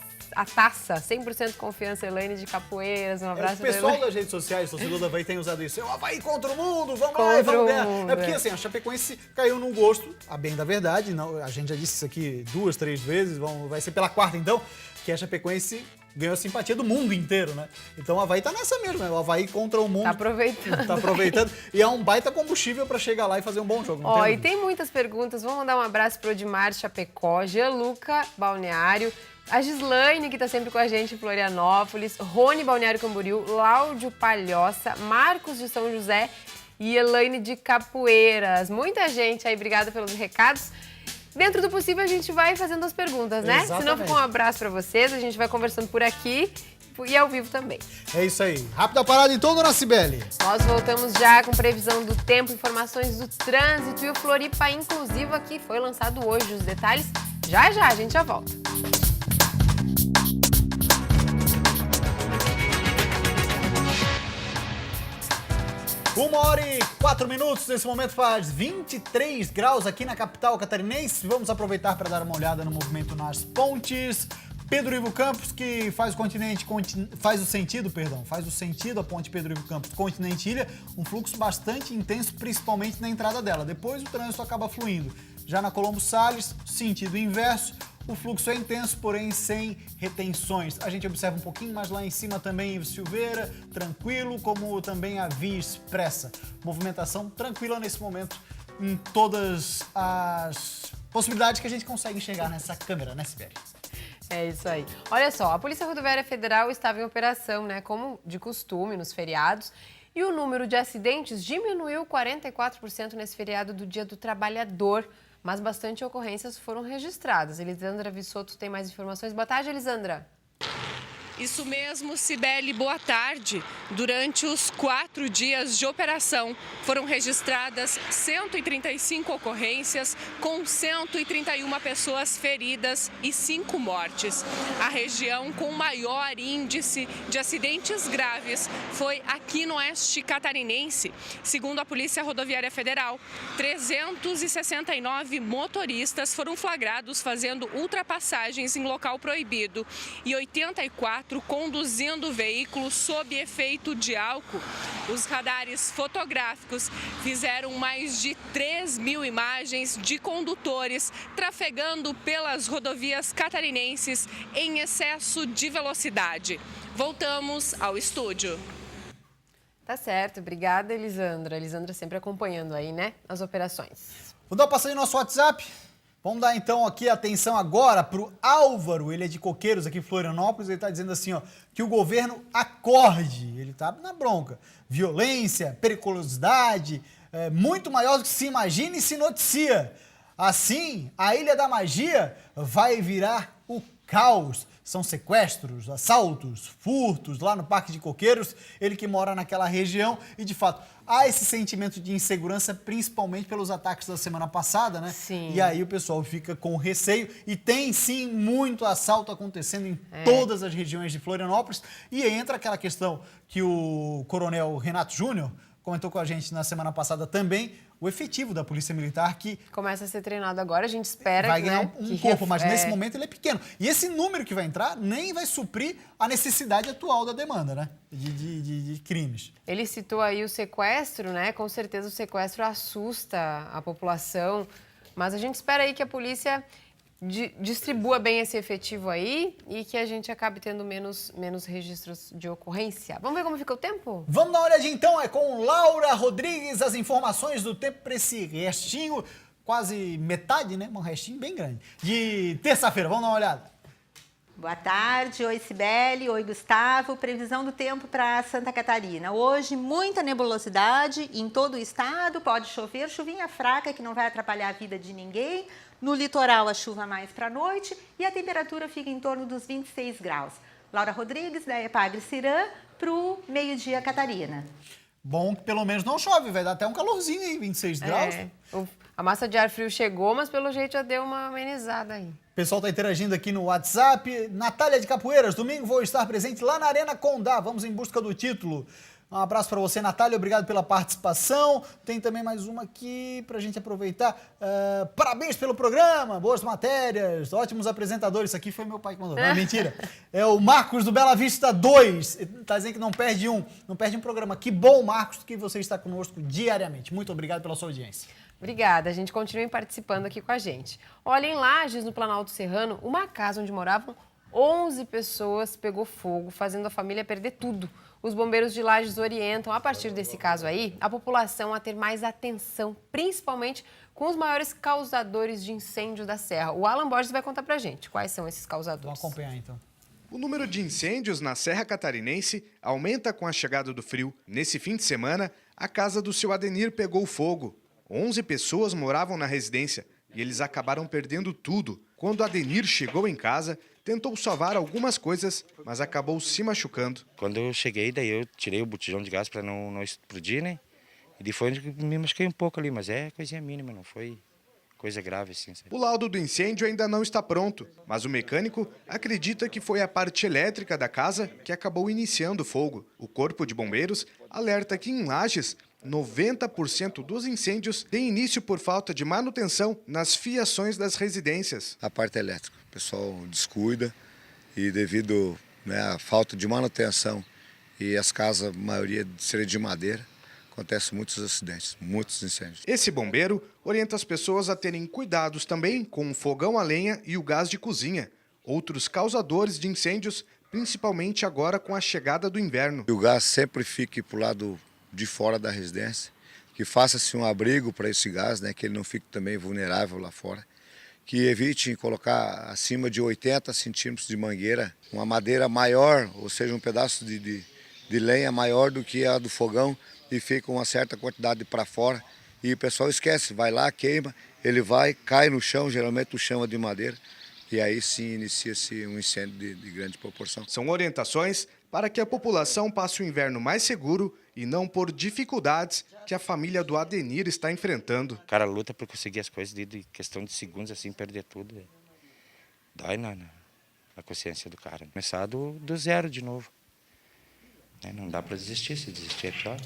taça. 100% confiança, Elaine de Capoeiras. Um abraço. O pessoal das redes sociais, torcedor do Avaí, tem usado isso. É o Avaí contra o mundo, vamos lá e vamos ganhar. É porque assim, a Chapecoense caiu num gosto, a bem da verdade, não, a gente já disse isso aqui 2, 3 vezes, vai ser pela quarta então, que a Chapecoense ganhou a simpatia do mundo inteiro, né? Então o Avaí tá nessa mesmo, o Avaí contra o mundo. Tá aproveitando. Tá aproveitando. E é um baita combustível pra chegar lá e fazer um bom jogo. Ó, e tem muitas perguntas. Vamos mandar um abraço pro Odimar Chapecó, Gianluca Balneário, a Gislaine, que tá sempre com a gente em Florianópolis, Rony Balneário Camboriú, Láudio Palhoça, Marcos de São José e Elaine de Capoeiras. Muita gente aí, obrigada pelos recados. Dentro do possível, a gente vai fazendo as perguntas, né? Exatamente. Senão fica um abraço pra vocês, a gente vai conversando por aqui e ao vivo também. É isso aí. Rápida parada então, dona Cibele. Nós voltamos já com previsão do tempo, informações do trânsito e o Floripa Inclusiva, que foi lançado hoje. Os detalhes já a gente já volta. 1h04, nesse momento faz 23 graus aqui na capital catarinense. Vamos aproveitar para dar uma olhada no movimento nas pontes. Pedro Ivo Campos, que faz o sentido a ponte Pedro Ivo Campos, Continente Ilha, um fluxo bastante intenso, principalmente na entrada dela. Depois o trânsito acaba fluindo. Já na Colombo Salles, sentido inverso, o fluxo é intenso, porém sem retenções. A gente observa um pouquinho mais lá em cima também em Silveira, tranquilo, como também a Via Expressa. Movimentação tranquila nesse momento em todas as possibilidades que a gente consegue enxergar nessa câmera, né, Sibeli? É isso aí. Olha só, a Polícia Rodoviária Federal estava em operação, né, como de costume, nos feriados, e o número de acidentes diminuiu 44% nesse feriado do Dia do Trabalhador, mas bastante ocorrências foram registradas. Elisandra Vissotto tem mais informações. Boa tarde, Elisandra. Isso mesmo, Cibele, boa tarde. Durante os 4 dias de operação, foram registradas 135 ocorrências, com 131 pessoas feridas e 5 mortes. A região com maior índice de acidentes graves foi aqui no oeste catarinense. Segundo a Polícia Rodoviária Federal, 369 motoristas foram flagrados fazendo ultrapassagens em local proibido e 84 conduzindo veículos sob efeito de álcool. Os radares fotográficos fizeram mais de 3.000 imagens de condutores trafegando pelas rodovias catarinenses em excesso de velocidade. Voltamos ao estúdio. Tá certo, obrigada, Elisandra. Elisandra sempre acompanhando aí, né, as operações. Vou dar uma passadinha no nosso WhatsApp. Vamos dar então aqui atenção agora para o Álvaro, ele é de Coqueiros aqui em Florianópolis, ele está dizendo assim, ó, que o governo acorde, ele está na bronca. Violência, periculosidade, muito maior do que se imagina e se noticia. Assim, a Ilha da Magia vai virar o caos. são sequestros, assaltos, furtos lá no Parque de Coqueiros, ele que mora naquela região e, de fato, há esse sentimento de insegurança, principalmente pelos ataques da semana passada, né? Sim. E aí o pessoal fica com receio e tem, sim, muito assalto acontecendo em todas as regiões de Florianópolis. E entra aquela questão que o coronel Renato Júnior comentou com a gente na semana passada também, o efetivo da Polícia Militar que começa a ser treinado agora, a gente espera vai que, ganhar né, um corpo, mas nesse momento ele é pequeno. E esse número que vai entrar nem vai suprir a necessidade atual da demanda, né? De crimes. Ele citou aí o sequestro, né? Com certeza o sequestro assusta a população, mas a gente espera aí que a polícia distribua bem esse efetivo aí e que a gente acabe tendo menos registros de ocorrência. Vamos ver como fica o tempo? Vamos dar uma olhadinha então, é com Laura Rodrigues, as informações do tempo para esse restinho, quase metade, né? Um restinho bem grande, de terça-feira. Vamos dar uma olhada. Boa tarde, oi Cibele, oi Gustavo. Previsão do tempo para Santa Catarina. Hoje, muita nebulosidade em todo o estado, pode chover, chuvinha fraca que não vai atrapalhar a vida de ninguém. No litoral, a chuva mais para a noite e a temperatura fica em torno dos 26 graus. Laura Rodrigues, da Epagre Cirã, para o meio-dia Catarina. Bom que pelo menos não chove, vai dar até um calorzinho aí, 26 graus. A massa de ar frio chegou, mas pelo jeito já deu uma amenizada aí. O pessoal está interagindo aqui no WhatsApp. Natália de Capoeiras, domingo vou estar presente lá na Arena Condá. Vamos em busca do título. Um abraço para você, Natália. Obrigado pela participação. Tem também mais uma aqui para a gente aproveitar. Parabéns pelo programa, boas matérias, ótimos apresentadores. Isso aqui foi meu pai que mandou. Não é mentira. É o Marcos do Bela Vista 2. Está dizendo que não perde um programa. Que bom, Marcos, que você está conosco diariamente. Muito obrigado pela sua audiência. Obrigada, a gente continue participando aqui com a gente. Olha, em Lages, no Planalto Serrano, uma casa onde moravam 11 pessoas pegou fogo, fazendo a família perder tudo. Os bombeiros de Lages orientam, a partir desse caso aí, a população a ter mais atenção, principalmente com os maiores causadores de incêndio da serra. O Alan Borges vai contar pra gente quais são esses causadores. Vamos acompanhar então. O número de incêndios na Serra Catarinense aumenta com a chegada do frio. Nesse fim de semana, a casa do seu Adenir pegou fogo. 11 pessoas moravam na residência e eles acabaram perdendo tudo. Quando Adenir chegou em casa, tentou salvar algumas coisas, mas acabou se machucando. Quando eu cheguei, daí eu tirei o botijão de gás para não explodir, né? E depois me machuquei um pouco ali, mas é coisinha mínima, não foi coisa grave assim. Sabe? O laudo do incêndio ainda não está pronto, mas o mecânico acredita que foi a parte elétrica da casa que acabou iniciando o fogo. O Corpo de Bombeiros alerta que em Lages, 90% dos incêndios têm início por falta de manutenção nas fiações das residências. A parte elétrica, o pessoal descuida e devido à falta de manutenção e as casas, a maioria serem de madeira, acontecem muitos acidentes, muitos incêndios. Esse bombeiro orienta as pessoas a terem cuidados também com o fogão a lenha e o gás de cozinha, outros causadores de incêndios, principalmente agora com a chegada do inverno. E o gás sempre fique para o lado de fora da residência, que faça-se um abrigo para esse gás, né, que ele não fique também vulnerável lá fora, que evite colocar acima de 80 centímetros de mangueira, uma madeira maior, ou seja, um pedaço de lenha maior do que a do fogão e fica uma certa quantidade para fora e o pessoal esquece, vai lá, queima, ele vai, cai no chão, geralmente o chão é de madeira e aí sim inicia-se um incêndio de grande proporção. São orientações para que a população passe o inverno mais seguro e não por dificuldades que a família do Adenir está enfrentando. O cara luta por conseguir as coisas de questão de segundos, assim, perder tudo. Dói na consciência do cara. Começar do zero de novo. Não dá para desistir, se desistir é pior.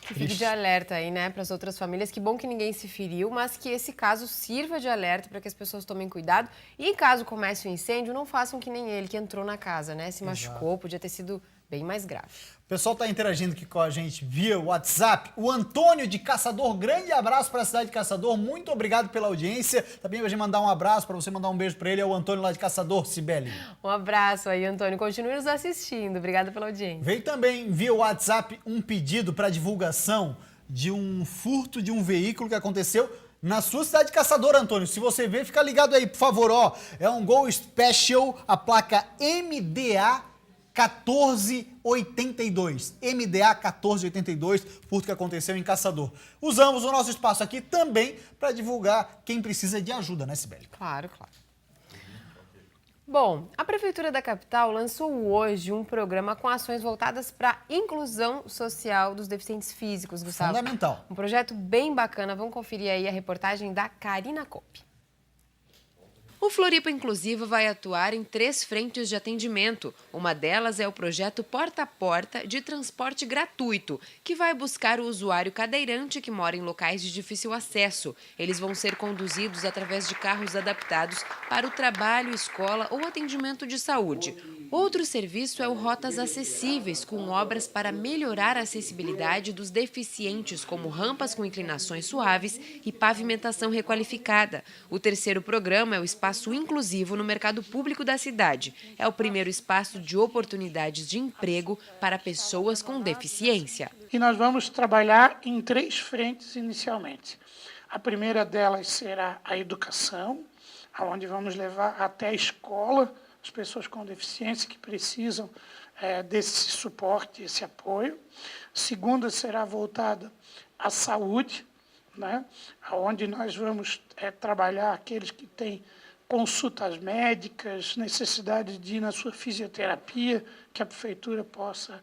Que fique de alerta aí, né, para as outras famílias. Que bom que ninguém se feriu, mas que esse caso sirva de alerta para que as pessoas tomem cuidado. E caso comece um incêndio, não façam que nem ele, que entrou na casa, né? Se machucou, podia ter sido bem mais grave. O pessoal está interagindo aqui com a gente via WhatsApp. O Antônio de Caçador, grande abraço para a cidade de Caçador. Muito obrigado pela audiência. Também vai mandar um abraço para você, mandar um beijo para ele. É o Antônio lá de Caçador, Cibele. Um abraço aí, Antônio. Continue nos assistindo. Obrigada pela audiência. Veio também via WhatsApp um pedido para divulgação de um furto de um veículo que aconteceu na sua cidade de Caçador, Antônio. Se você ver, fica ligado aí, por favor. Ó, é um Gol Special, a placa MDA 1482. MDA 1482, furto que aconteceu em Caçador. Usamos o nosso espaço aqui também para divulgar quem precisa de ajuda, né, Sibeli? Claro, claro. Bom, a Prefeitura da capital lançou hoje um programa com ações voltadas para a inclusão social dos deficientes físicos, Gustavo. Fundamental. Um projeto bem bacana. Vamos conferir aí a reportagem da Karina Kopp. O Floripa Inclusivo vai atuar em 3 frentes de atendimento. Uma delas é o projeto Porta a Porta de transporte gratuito, que vai buscar o usuário cadeirante que mora em locais de difícil acesso. Eles vão ser conduzidos através de carros adaptados para o trabalho, escola ou atendimento de saúde. Outro serviço é o Rotas Acessíveis, com obras para melhorar a acessibilidade dos deficientes, como rampas com inclinações suaves e pavimentação requalificada. O terceiro programa é o Espaço Inclusivo no mercado público da cidade. É o primeiro espaço de oportunidades de emprego para pessoas com deficiência. E nós vamos trabalhar em 3 frentes inicialmente. A primeira delas será a educação, onde vamos levar até a escola as pessoas com deficiência que precisam desse suporte, esse apoio. A segunda será voltada à saúde, né, onde nós vamos trabalhar aqueles que têm consultas médicas, necessidade de ir na sua fisioterapia, que a prefeitura possa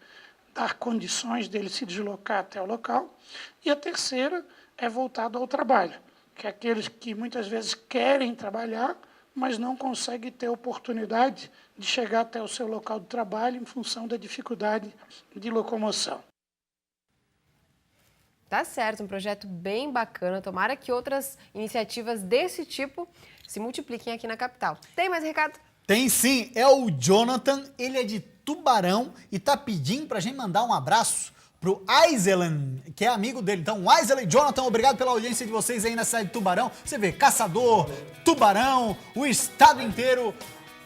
dar condições dele se deslocar até o local. E a terceira é voltada ao trabalho, que é aqueles que muitas vezes querem trabalhar, mas não consegue ter oportunidade de chegar até o seu local de trabalho em função da dificuldade de locomoção. Tá certo, um projeto bem bacana. Tomara que outras iniciativas desse tipo se multipliquem aqui na capital. Tem mais recado? Tem sim, é o Jonathan, ele é de Tubarão e tá pedindo pra gente mandar um abraço pro Aiselen, que é amigo dele. Então, Aiselen, Jonathan, obrigado pela audiência de vocês aí na cidade de Tubarão. Você vê, Caçador, Tubarão, o estado inteiro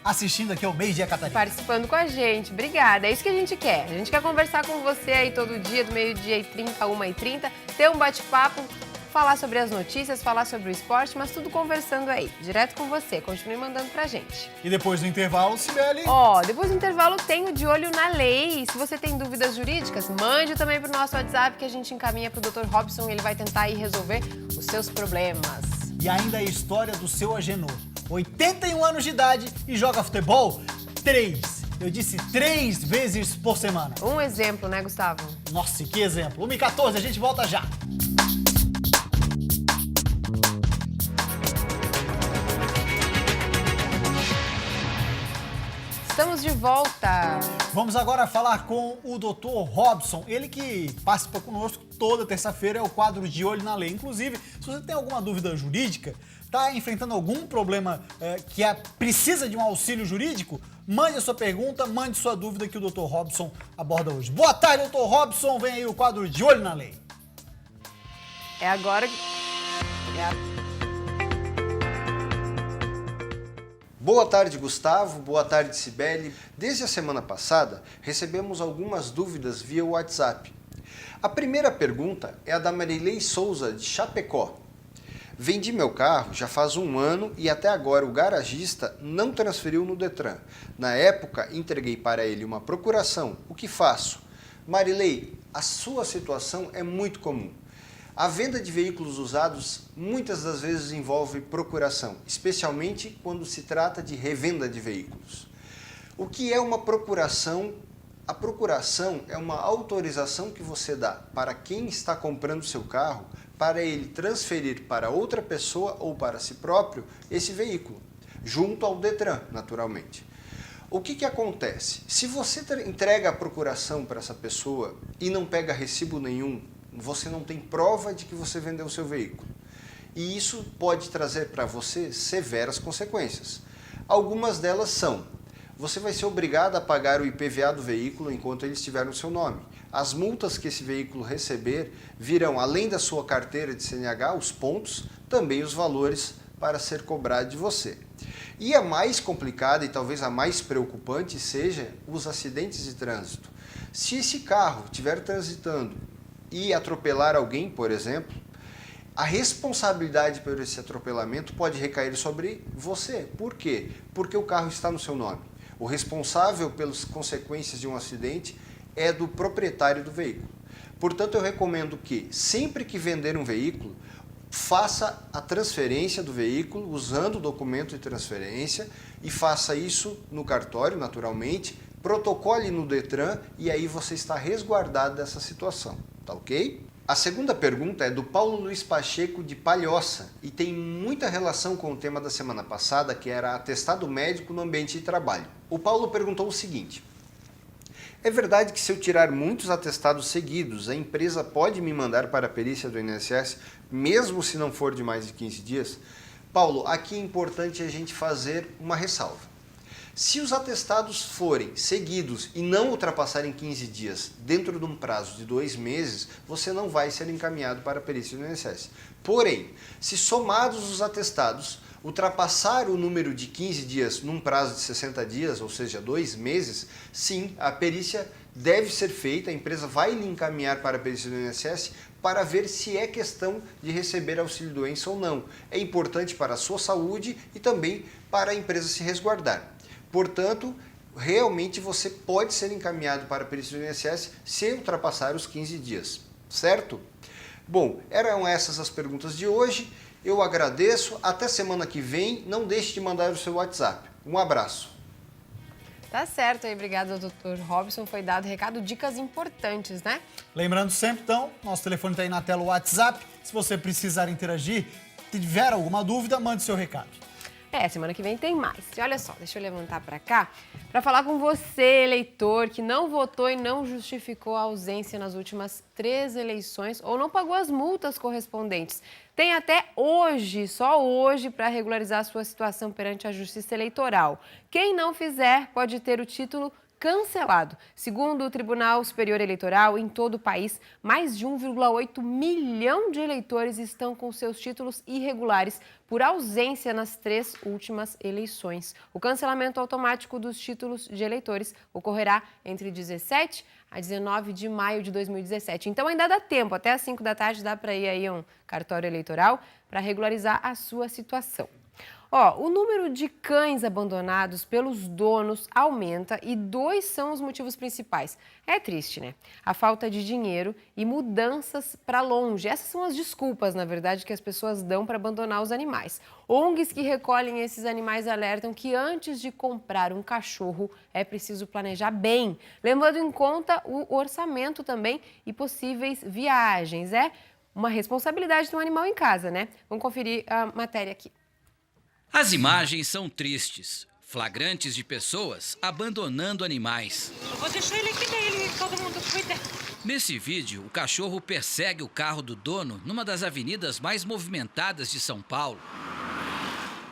assistindo aqui ao Meio-Dia Catarina. Participando com a gente, obrigada. É isso que a gente quer. A gente quer conversar com você aí todo dia, do 12h30 a 1h30, ter um bate-papo, falar sobre as notícias, falar sobre o esporte, mas tudo conversando aí, direto com você. Continue mandando pra gente. E depois do intervalo, Cibele? Depois do intervalo tem o De Olho na Lei. Se você tem dúvidas jurídicas, mande também pro nosso WhatsApp que a gente encaminha pro Dr. Robson, ele vai tentar aí resolver os seus problemas. E ainda a história do seu Agenor. 81 anos de idade e joga futebol 3 vezes por semana. Um exemplo, né, Gustavo? Nossa, que exemplo. 1h14, a gente volta já. Estamos de volta. Vamos agora falar com o Dr. Robson, ele que participa conosco toda terça-feira, é o quadro De Olho na Lei. Inclusive, se você tem alguma dúvida jurídica, está enfrentando algum problema que precisa de um auxílio jurídico, mande a sua pergunta, mande sua dúvida que o Dr. Robson aborda hoje. Boa tarde, Dr. Robson, vem aí o quadro De Olho na Lei. É agora que... Boa tarde, Gustavo. Boa tarde, Cibele. Desde a semana passada, recebemos algumas dúvidas via WhatsApp. A primeira pergunta é a da Marilei Souza, de Chapecó. Vendi meu carro já faz 1 ano e até agora o garagista não transferiu no Detran. Na época, entreguei para ele uma procuração. O que faço? Marilei, a sua situação é muito comum. A venda de veículos usados muitas das vezes envolve procuração, especialmente quando se trata de revenda de veículos. O que é uma procuração? A procuração é uma autorização que você dá para quem está comprando seu carro para ele transferir para outra pessoa ou para si próprio esse veículo, junto ao Detran, naturalmente. O que acontece? Se você entrega a procuração para essa pessoa e não pega recibo nenhum, você não tem prova de que você vendeu o seu veículo. E isso pode trazer para você severas consequências. Algumas delas são: você vai ser obrigado a pagar o IPVA do veículo enquanto ele estiver no seu nome. As multas que esse veículo receber virão, além da sua carteira de CNH, os pontos, também os valores para ser cobrado de você. E a mais complicada e talvez a mais preocupante seja os acidentes de trânsito. Se esse carro estiver transitando e atropelar alguém, por exemplo, a responsabilidade por esse atropelamento pode recair sobre você. Por quê? Porque o carro está no seu nome. O responsável pelas consequências de um acidente é do proprietário do veículo. Portanto, eu recomendo que, sempre que vender um veículo, faça a transferência do veículo usando o documento de transferência e faça isso no cartório, naturalmente, protocole no Detran e aí você está resguardado dessa situação, tá ok? A segunda pergunta é do Paulo Luiz Pacheco de Palhoça e tem muita relação com o tema da semana passada, que era atestado médico no ambiente de trabalho. O Paulo perguntou o seguinte: é verdade que se eu tirar muitos atestados seguidos, a empresa pode me mandar para a perícia do INSS, mesmo se não for de mais de 15 dias? Paulo, aqui é importante a gente fazer uma ressalva. Se os atestados forem seguidos e não ultrapassarem 15 dias dentro de um prazo de 2 meses, você não vai ser encaminhado para a perícia do INSS. Porém, se somados os atestados ultrapassar o número de 15 dias num prazo de 60 dias, ou seja, 2 meses, sim, a perícia deve ser feita, a empresa vai lhe encaminhar para a perícia do INSS para ver se é questão de receber auxílio-doença ou não. É importante para a sua saúde e também para a empresa se resguardar. Portanto, realmente você pode ser encaminhado para a perícia do INSS se ultrapassar os 15 dias, certo? Bom, eram essas as perguntas de hoje. Eu agradeço. Até semana que vem. Não deixe de mandar o seu WhatsApp. Um abraço. Tá certo aí. Obrigada, doutor Robson. Foi dado recado, dicas importantes, né? Lembrando sempre, então, nosso telefone está aí na tela, o WhatsApp. Se você precisar interagir, tiver alguma dúvida, mande seu recado. Semana que vem tem mais. E olha só, deixa eu levantar para cá para falar com você, eleitor, que não votou e não justificou a ausência nas últimas 3 eleições ou não pagou as multas correspondentes. Tem até hoje, só hoje, para regularizar a sua situação perante a Justiça Eleitoral. Quem não fizer pode ter o título cancelado. Segundo o Tribunal Superior Eleitoral, em todo o país, mais de 1,8 milhão de eleitores estão com seus títulos irregulares por ausência nas 3 últimas eleições. O cancelamento automático dos títulos de eleitores ocorrerá entre 17 a 19 de maio de 2017. Então ainda dá tempo, até às 5 da tarde dá para ir aí a um cartório eleitoral para regularizar a sua situação. O número de cães abandonados pelos donos aumenta e 2 são os motivos principais. É triste, né? A falta de dinheiro e mudanças para longe. Essas são as desculpas, na verdade, que as pessoas dão para abandonar os animais. ONGs que recolhem esses animais alertam que antes de comprar um cachorro é preciso planejar bem, levando em conta o orçamento também e possíveis viagens. É uma responsabilidade ter um animal em casa, né? Vamos conferir a matéria aqui. As imagens são tristes, flagrantes de pessoas abandonando animais. Eu vou deixar ele aqui dele, todo mundo cuida. Nesse vídeo, o cachorro persegue o carro do dono numa das avenidas mais movimentadas de São Paulo.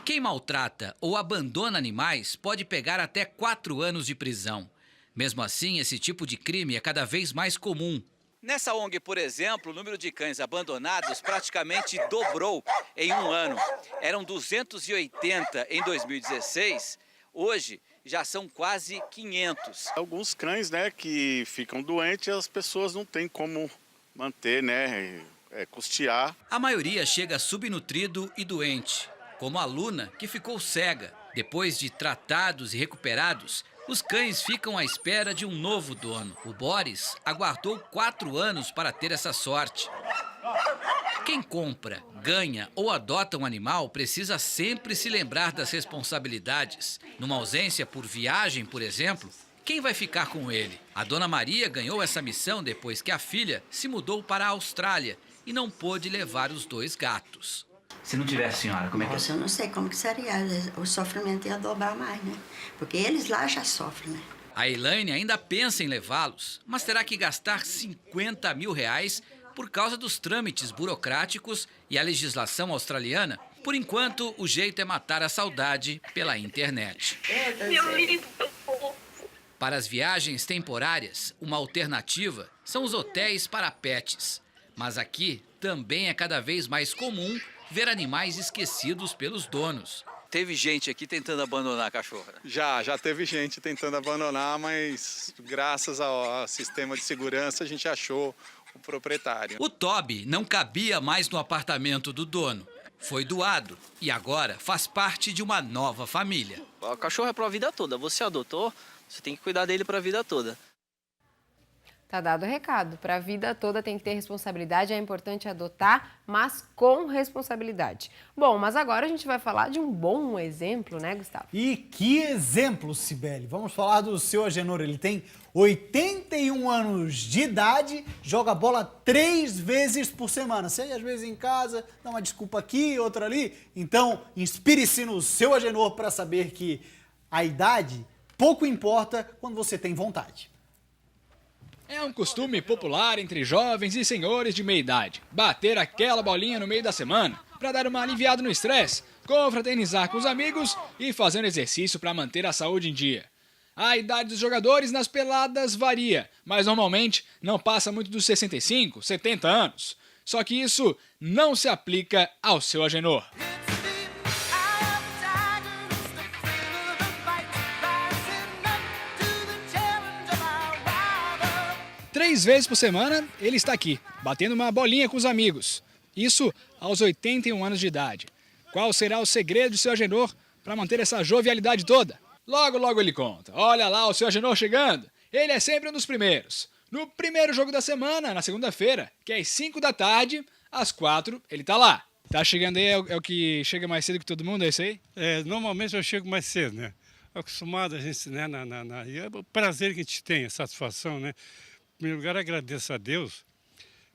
Quem maltrata ou abandona animais pode pegar até 4 anos de prisão. Mesmo assim, esse tipo de crime é cada vez mais comum. Nessa ONG, por exemplo, o número de cães abandonados praticamente dobrou em um ano. Eram 280 em 2016, hoje já são quase 500. Alguns cães, né, que ficam doentes, as pessoas não têm como manter, né, custear. A maioria chega subnutrido e doente, como a Luna, que ficou cega. Depois de tratados e recuperados, os cães ficam à espera de um novo dono. O Boris aguardou 4 anos para ter essa sorte. Quem compra, ganha ou adota um animal precisa sempre se lembrar das responsabilidades. Numa ausência por viagem, por exemplo, quem vai ficar com ele? A dona Maria ganhou essa missão depois que a filha se mudou para a Austrália e não pôde levar os 2 gatos. Se não tivesse senhora, como é que é? Nossa, eu não sei como que seria. O sofrimento ia dobrar mais, né? Porque eles lá já sofrem, né? A Elaine ainda pensa em levá-los, mas terá que gastar 50 mil reais por causa dos trâmites burocráticos e a legislação australiana. Por enquanto, o jeito é matar a saudade pela internet. Meu lindo. Para as viagens temporárias, uma alternativa são os hotéis para pets. Mas aqui também é cada vez mais comum ver animais esquecidos pelos donos. Teve gente aqui tentando abandonar a cachorra? Já teve gente tentando abandonar, mas graças ao sistema de segurança a gente achou o proprietário. O Toby não cabia mais no apartamento do dono. Foi doado e agora faz parte de uma nova família. O cachorro é para a vida toda. Você adotou, você tem que cuidar dele para a vida toda. Tá dado o recado. Para a vida toda tem que ter responsabilidade, é importante adotar, mas com responsabilidade. Bom, mas agora a gente vai falar de um bom exemplo, né, Gustavo? E que exemplo, Cibele. Vamos falar do seu Agenor. Ele tem 81 anos de idade, joga bola 3 vezes por semana. Você às vezes em casa, dá uma desculpa aqui, outra ali. Então, inspire-se no seu Agenor para saber que a idade pouco importa quando você tem vontade. É um costume popular entre jovens e senhores de meia idade bater aquela bolinha no meio da semana para dar uma aliviada no estresse, confraternizar com os amigos e fazer um exercício para manter a saúde em dia. A idade dos jogadores nas peladas varia, mas normalmente não passa muito dos 65, 70 anos. Só que isso não se aplica ao seu Agenor. 3 vezes por semana, ele está aqui, batendo uma bolinha com os amigos. Isso aos 81 anos de idade. Qual será o segredo do seu Agenor para manter essa jovialidade toda? Logo, logo ele conta. Olha lá o seu Agenor chegando. Ele é sempre um dos primeiros. No primeiro jogo da semana, na segunda-feira, que é às 5 da tarde, às 4, ele tá lá. Tá chegando aí, é o que chega mais cedo que todo mundo, é isso aí? Normalmente eu chego mais cedo, né? Acostumado a gente, né? E é o prazer que a gente tem, a satisfação, né? Em primeiro lugar, agradeço a Deus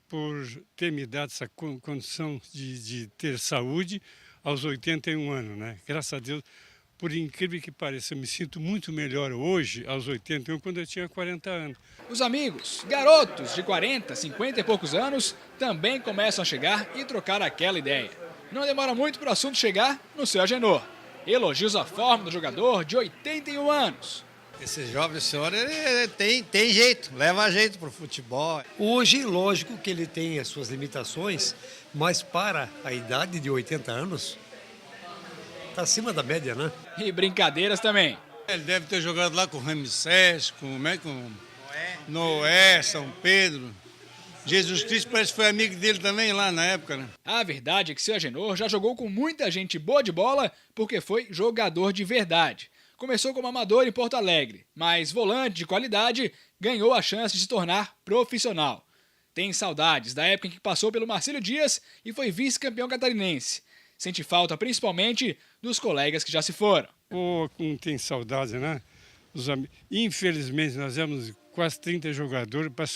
por ter me dado essa condição de ter saúde aos 81 anos, né? Graças a Deus, por incrível que pareça, eu me sinto muito melhor hoje, aos 81, quando eu tinha 40 anos. Os amigos, garotos de 40, 50 e poucos anos, também começam a chegar e trocar aquela ideia. Não demora muito para o assunto chegar no seu Agenor. Elogios à forma do jogador de 81 anos. Esse jovem senhor, ele tem jeito, leva jeito para o futebol. Hoje, lógico que ele tem as suas limitações, mas para a idade de 80 anos, está acima da média, né? E brincadeiras também. Ele deve ter jogado lá com Ramsés, com Noé, São Pedro. Jesus Cristo parece que foi amigo dele também lá na época, né? A verdade é que seu Agenor já jogou com muita gente boa de bola porque foi jogador de verdade. Começou como amador em Porto Alegre, mas volante de qualidade, ganhou a chance de se tornar profissional. Tem saudades da época em que passou pelo Marcílio Dias e foi vice-campeão catarinense. Sente falta principalmente dos colegas que já se foram. Não tem saudade, né? Infelizmente, nós éramos quase 30 jogadores, mas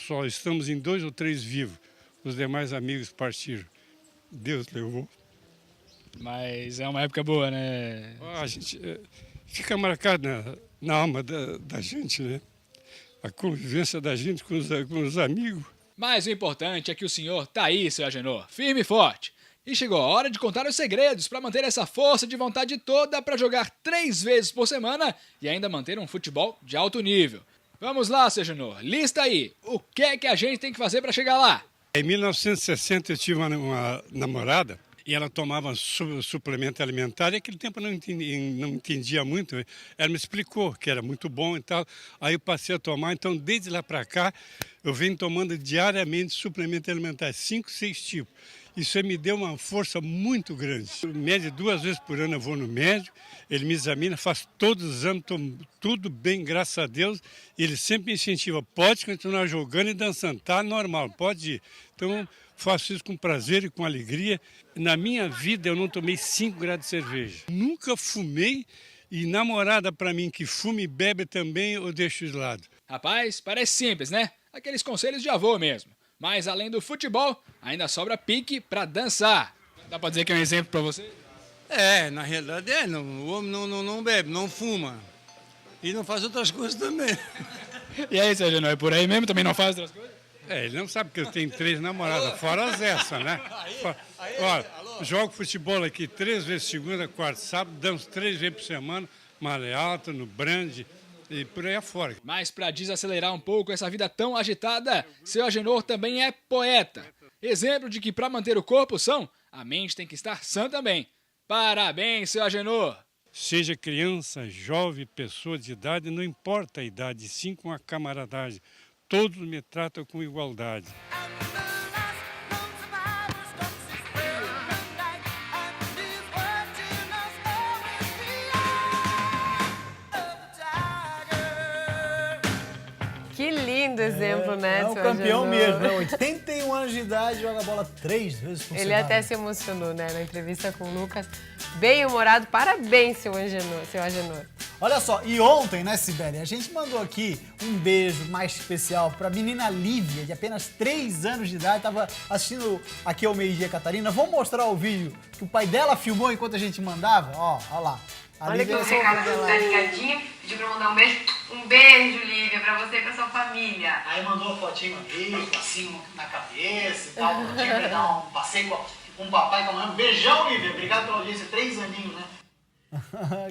só estamos em 2 ou 3 vivos. Os demais amigos partiram. Deus levou. Mas é uma época boa, né? A gente fica marcado na alma da gente, né? A convivência da gente com os amigos. Mas o importante é que o senhor tá aí, seu Agenor, firme e forte. E chegou a hora de contar os segredos para manter essa força de vontade toda para jogar 3 vezes por semana e ainda manter um futebol de alto nível. Vamos lá, seu Agenor, lista aí. O que é que a gente tem que fazer para chegar lá? Em 1960 eu tive uma namorada e ela tomava suplemento alimentar e naquele tempo eu não entendia muito. Ela me explicou que era muito bom e tal. Aí eu passei a tomar, então desde lá para cá eu venho tomando diariamente suplemento alimentar, 5, 6 tipos. Isso me deu uma força muito grande. Em média, 2 vezes por ano eu vou no médico, ele me examina, faço todos os exames, tudo bem, graças a Deus. Ele sempre me incentiva, pode continuar jogando e dançando, tá normal, pode ir. Então, faço isso com prazer e com alegria. Na minha vida, eu não tomei 5 graus de cerveja. Nunca fumei e namorada para mim que fuma e bebe também, eu deixo de lado. Rapaz, parece simples, né? Aqueles conselhos de avô mesmo. Mas além do futebol, ainda sobra pique para dançar. Dá para dizer que é um exemplo para você? Na realidade o homem não bebe, não fuma e não faz outras coisas também. E aí, Sérgio, não é por aí mesmo? Também não faz outras coisas? Ele não sabe que eu tenho 3 namoradas, fora essa, né? Olha, jogo futebol aqui 3 vezes segunda, quarta, sábado, danço 3 vezes por semana, Maré Alta, no Brande e por aí afora. Mas para desacelerar um pouco essa vida tão agitada, seu Agenor também é poeta. Exemplo de que para manter o corpo são, a mente tem que estar sã também. Parabéns, seu Agenor! Seja criança, jovem, pessoa de idade, não importa a idade, sim com a camaradagem. Todos me tratam com igualdade. Que lindo! lindo exemplo, né? É o seu campeão Agenor. mesmo, né? 81 anos de idade, joga bola 3 vezes por Ele semana. até se emocionou, né, na entrevista com o Lucas. Bem-humorado, parabéns, seu Agenor. Olha só, e ontem, né, Sibeli, a gente mandou aqui um beijo mais especial pra menina Lívia, de apenas 3 anos de idade, tava assistindo aqui ao Meio Dia Catarina. Vamos mostrar o vídeo que o pai dela filmou enquanto a gente mandava? Ó lá. Olha que Lívia... o recado tá ligadinho, pediu pra mandar um beijo. Um beijo, Lívia, pra você e pra sua família. Aí mandou a fotinho amigo, assim, na cabeça e tal, tinha que dar um passeio com o papai e com a mãe. Beijão, Lívia, obrigado pela audiência, 3 aninhos, né?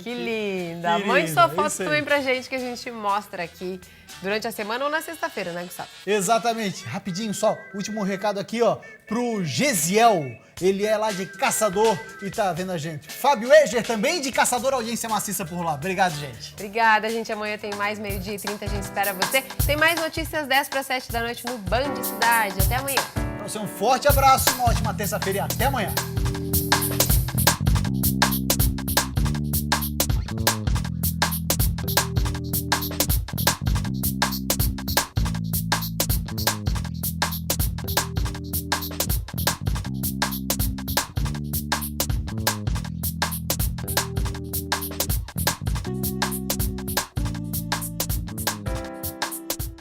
Que linda. Mande sua foto também pra gente, que a gente mostra aqui durante a semana ou na sexta-feira, né, Gustavo? Exatamente. Rapidinho só, último recado aqui, ó, pro Gesiel. Ele é lá de Caçador e tá vendo a gente. Fábio Eger também de Caçador, audiência maciça por lá. Obrigado, gente. Obrigada, gente. Amanhã tem mais 12h30, a gente espera você. Tem mais notícias 10 para 7 da noite no Band Cidade. Até amanhã. Pra você um forte abraço, uma ótima terça-feira e até amanhã.